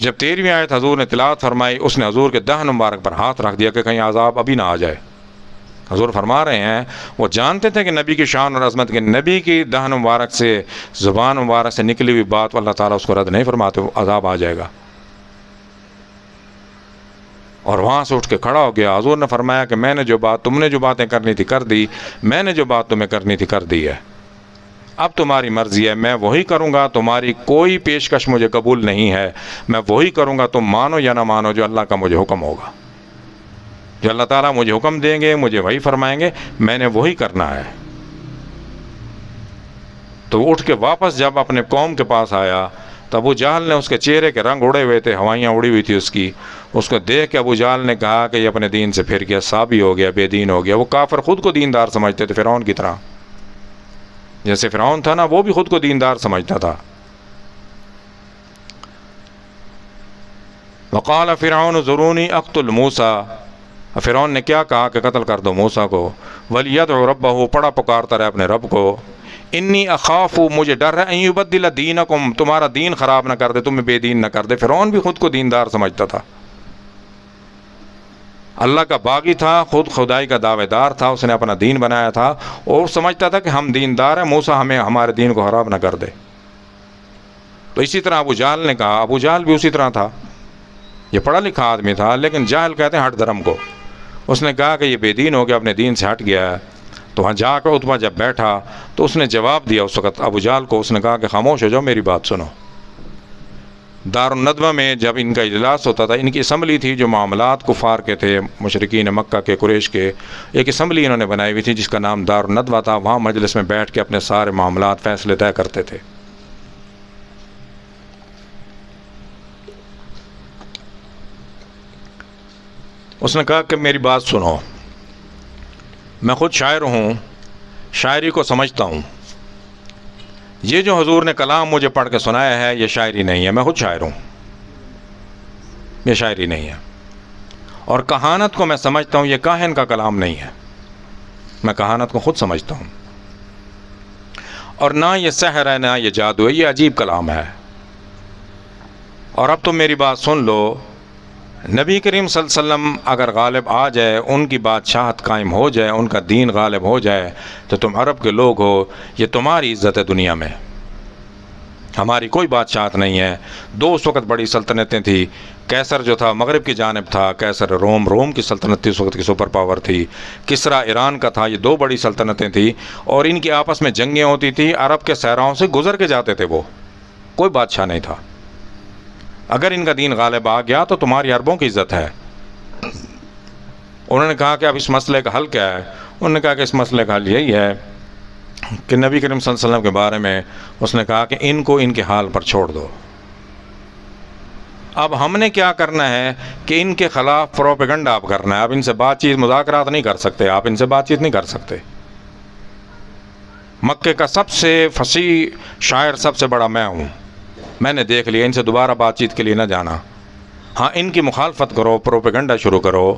جب 13ویں آیت حضور نے تلاوت فرمائی، اس نے حضور کے دہن مبارک پر ہاتھ رکھ دیا کہ کہیں عذاب ابھی نہ آ جائے۔ حضور فرما رہے ہیں وہ جانتے تھے کہ نبی کی شان اور عظمت کے، نبی کی دہن مبارک سے، زبان مبارک سے نکلی ہوئی بات اللہ تعالیٰ اس کو رد نہیں فرماتے، وہ عذاب آ جائے گا۔ اور وہاں سے اٹھ کے کھڑا ہو گیا۔ حضور نے فرمایا کہ میں نے جو بات، تم نے جو باتیں کرنی تھی کر دی، میں نے جو بات تمہیں کرنی تھی کر دی ہے، اب تمہاری مرضی ہے، میں وہی کروں گا، تمہاری کوئی پیشکش مجھے قبول نہیں ہے، میں وہی کروں گا، تم مانو یا نہ مانو، جو اللہ کا مجھے حکم ہوگا، جو اللہ تعالیٰ مجھے حکم دیں گے، مجھے وہی فرمائیں گے، میں نے وہی کرنا ہے۔ تو اٹھ کے واپس جب اپنے قوم کے پاس آیا تو ابو جہل نے، اس کے چہرے کے رنگ اڑے ہوئے تھے، ہوائیاں اڑی ہوئی تھی اس کی، اس کو دیکھ کے ابو جہل نے کہا کہ یہ اپنے دین سے پھر گیا، صابی ہو گیا، بے دین ہو گیا۔ وہ کافر خود کو دیندار سمجھتے تھے، فرعون کی طرح، جیسے فرعون تھا نا، وہ بھی خود کو دیندار سمجھتا تھا۔ وقال فرعون ذرونی اقتل موسیٰ، فرعون نے کیا کہا کہ قتل کر دو موسیٰ کو، وَلْيَدْعُ رَبَّهُ، پڑا پکارتا رہے اپنے رب کو، انی اخاف، مجھے ڈر ہے، ان یبدل دینکم، تمہارا دین خراب نہ کر دے، تمہیں بے دین نہ کر دے۔ فرعون بھی خود کو دیندار سمجھتا تھا، اللہ کا باغی تھا، خود خدائی کا دعوے دار تھا، اس نے اپنا دین بنایا تھا اور سمجھتا تھا کہ ہم دیندار ہیں، موسیٰ ہمیں ہمارے دین کو خراب نہ کر دے۔ تو اسی طرح ابو جہل نے کہا، ابو جہل بھی اسی طرح تھا، یہ پڑھا لکھا آدمی تھا لیکن جاہل کہتے ہیں ہٹ دھرم کو۔ اس نے کہا کہ یہ بے دین ہو گیا، اپنے دین سے ہٹ گیا ہے۔ تو وہاں جا کر عتبہ جب بیٹھا تو اس نے جواب دیا اس وقت ابو جہل کو، اس نے کہا کہ خاموش ہو جاؤ، میری بات سنو۔ دارالندوہ میں جب ان کا اجلاس ہوتا تھا، ان کی اسمبلی تھی جو معاملات کفار کے تھے، مشرکین مکہ کے، قریش کے، ایک اسمبلی انہوں نے بنائی ہوئی تھی جس کا نام دارالندوہ تھا۔ وہاں مجلس میں بیٹھ کے اپنے سارے معاملات، فیصلے طے کرتے تھے۔ اس نے کہا کہ میری بات سنو، میں خود شاعر ہوں، شاعری کو سمجھتا ہوں، یہ جو حضور نے کلام مجھے پڑھ کے سنایا ہے یہ شاعری نہیں ہے، میں خود شاعر ہوں، یہ شاعری نہیں ہے۔ اور کہانت کو میں سمجھتا ہوں، یہ کاہن کا کلام نہیں ہے، میں کہانت کو خود سمجھتا ہوں، اور نہ یہ سحر ہے، نہ یہ جادو ہے، یہ عجیب کلام ہے۔ اور اب تم میری بات سن لو، نبی کریم صلی اللہ علیہ وسلم اگر غالب آ جائے، ان کی بادشاہت قائم ہو جائے، ان کا دین غالب ہو جائے، تو تم عرب کے لوگ ہو، یہ تمہاری عزت ہے دنیا میں، ہماری کوئی بادشاہت نہیں ہے۔ دو اس وقت بڑی سلطنتیں تھیں، کیسر جو تھا مغرب کی جانب تھا، کیسر روم کی سلطنت تھی، اس وقت کی سپر پاور تھی، کسرا ایران کا تھا، یہ دو بڑی سلطنتیں تھیں، اور ان کی آپس میں جنگیں ہوتی تھیں، عرب کے صحراؤں سے گزر کے جاتے تھے، وہ کوئی بادشاہ نہیں تھا۔ اگر ان کا دین غالب آ گیا تو تمہاری عربوں کی عزت ہے۔ انہوں نے کہا کہ اب اس مسئلے کا حل کیا ہے؟ انہوں نے کہا کہ اس مسئلے کا حل یہی ہے کہ نبی کریم صلی اللہ علیہ وسلم کے بارے میں اس نے کہا کہ ان کو ان کے حال پر چھوڑ دو۔ اب ہم نے کیا کرنا ہے کہ ان کے خلاف پروپیگنڈا آپ کرنا ہے، اب ان سے بات چیت، مذاکرات نہیں کر سکتے، آپ ان سے بات چیت نہیں کر سکتے۔ مکے کا سب سے فصیح شاعر، سب سے بڑا میں ہوں، میں نے دیکھ لیا، ان سے دوبارہ بات چیت کے لیے نہ جانا۔ ہاں ان کی مخالفت کرو، پروپیگنڈا شروع کرو۔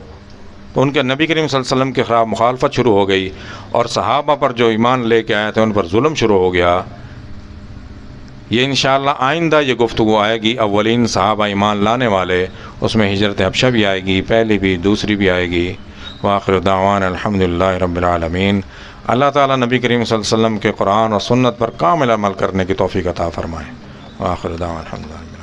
تو ان کے نبی کریم صلی اللہ علیہ وسلم کے خلاف مخالفت شروع ہو گئی، اور صحابہ پر جو ایمان لے کے آئے تھے ان پر ظلم شروع ہو گیا۔ یہ انشاءاللہ آئندہ یہ گفتگو آئے گی، اولین صحابہ ایمان لانے والے، اس میں ہجرت حبشہ بھی آئے گی، پہلی بھی دوسری بھی آئے گی۔ وآخر دعوانا الحمدللہ رب العالمین۔ اللہ تعالیٰ نبی کریم صلی اللہ علیہ وسلم کے قرآن اور سنت پر کامل عمل کرنے کی توفیق عطا فرمائے۔ وآخر دعوانا الحمدللہ۔